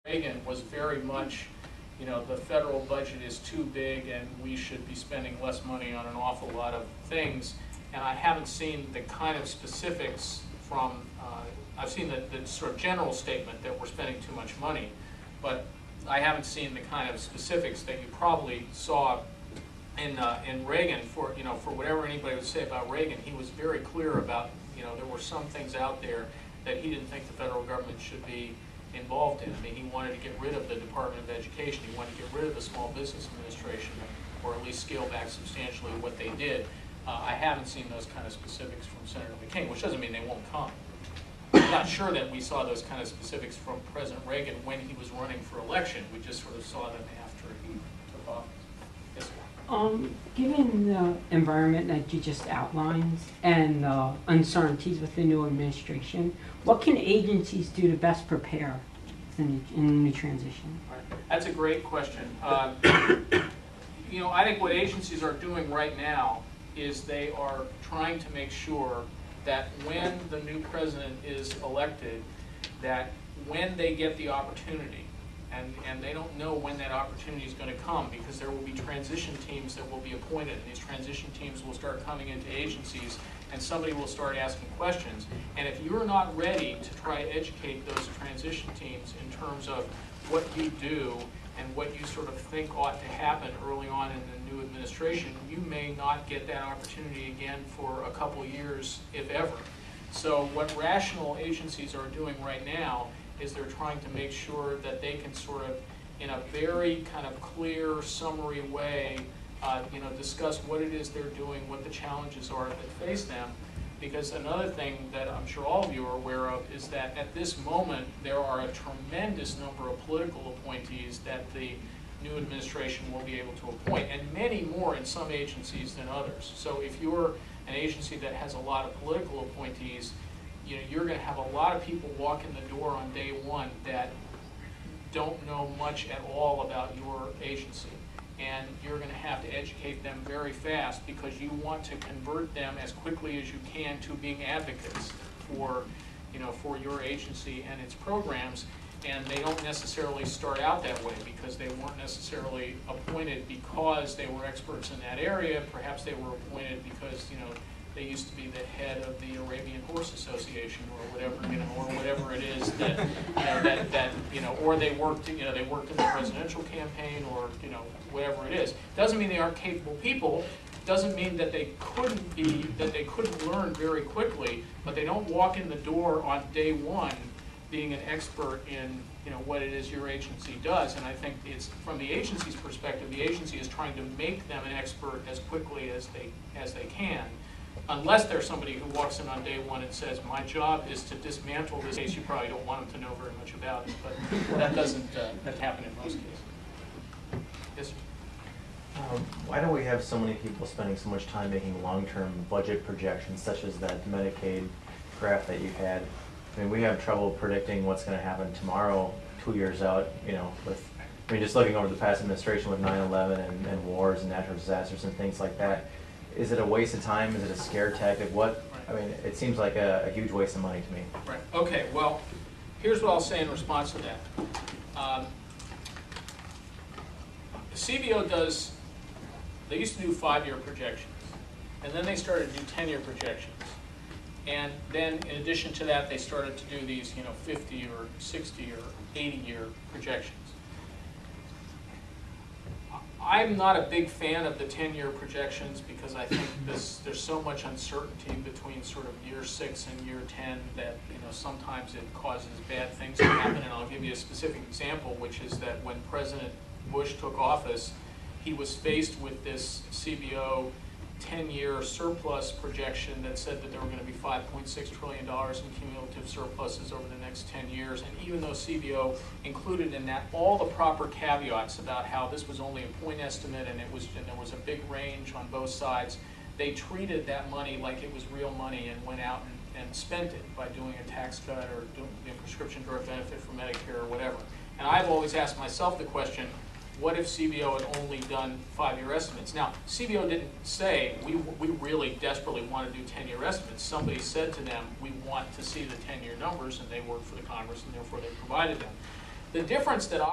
Reagan was very much, you know, the federal budget is too big and we should be spending less money on an awful lot of things. And I haven't seen the kind of specifics from, I've seen the sort of general statement that we're spending too much money, but I haven't seen the kind of specifics that you probably saw in Reagan. For, you know, for whatever anybody would say about Reagan, he was very clear about, you know, there were some things out there that he didn't think the federal government should be involved in. I mean, he wanted to get rid of the Department of Education. He wanted to get rid of the Small Business Administration, or at least scale back substantially what they did. I haven't seen those kind of specifics from Senator McCain, which doesn't mean they won't come. I'm not sure that we saw those kind of specifics from President Reagan when he was running for election. We just sort of saw them after he took office. Yes, sir. Given the environment that you just outlined and uncertainties with the new administration, what can agencies do to best prepare in the new transition? That's a great question. You know, I think what agencies are doing right now is they are trying to make sure that when the new president is elected, that when they get the opportunity, and they don't know when that opportunity is going to come, because there will be transition teams that will be appointed, and these transition teams will start coming into agencies, and somebody will start asking questions. And if you're not ready to try to educate those transition teams in terms of what you do and what you sort of think ought to happen early on in the new administration, you may not get that opportunity again for a couple of years, if ever. So what rational agencies are doing right now is they're trying to make sure that they can sort of, in a very kind of clear, summary way, you know, discuss what it is they're doing, what the challenges are that face them. Because another thing that I'm sure all of you are aware of is that at this moment there are a tremendous number of political appointees that the new administration will be able to appoint, and many more in some agencies than others. So if you're an agency that has a lot of political appointees, you know, you're going to have a lot of people walk in the door on day one that don't know much at all about your agency. And you're going to have to educate them very fast, because you want to convert them as quickly as you can to being advocates for, you know, for your agency and its programs. And they don't necessarily start out that way, because they weren't necessarily appointed because they were experts in that area. Perhaps they were appointed because, you know, they used to be the head of the Arabian Horse Association, or whatever, you know, or whatever it is that, you know, or they worked, you know, they worked in the presidential campaign, or, you know, whatever it is. Doesn't mean they aren't capable people. Doesn't mean that they couldn't be, that they couldn't learn very quickly, but they don't walk in the door on day one being an expert in, you know, what it is your agency does. And I think it's, from the agency's perspective, the agency is trying to make them an expert as quickly as they can. Unless there's somebody who walks in on day one and says, my job is to dismantle this case, you probably don't want them to know very much about it, but that doesn't happen in most cases. Yes, sir? Why do we have so many people spending so much time making long-term budget projections, such as that Medicaid graph that you had? I mean, we have trouble predicting what's going to happen tomorrow, 2 years out, you know, with, I mean, just looking over the past administration with 9/11 and wars and natural disasters and things like that. Is it a waste of time? Is it a scare tactic? What, I mean, it seems like a huge waste of money to me. Right. Okay, well, here's what I'll say in response to that. The CBO does, they used to do 5-year projections, and then they started to do 10-year projections. And then in addition to that, they started to do these, you know, 50 or 60 or 80-year projections. I'm not a big fan of the 10-year projections, because I think there's so much uncertainty between sort of year 6 and year 10 that, you know, sometimes it causes bad things to happen. And I'll give you a specific example, which is that when President Bush took office, he was faced with this CBO 10-year surplus projection that said that there were going to be $5.6 trillion in cumulative surpluses over the next 10 years. And even though CBO included in that all the proper caveats about how this was only a point estimate and there was a big range on both sides, they treated that money like it was real money and went out and spent it by doing a tax cut or doing a prescription drug benefit for Medicare or whatever. And I've always asked myself the question, what if CBO had only done 5-year estimates? Now, CBO didn't say, we really desperately want to do 10-year estimates. Somebody said to them, we want to see the 10-year numbers, and they worked for the Congress, and therefore they provided them. The difference that I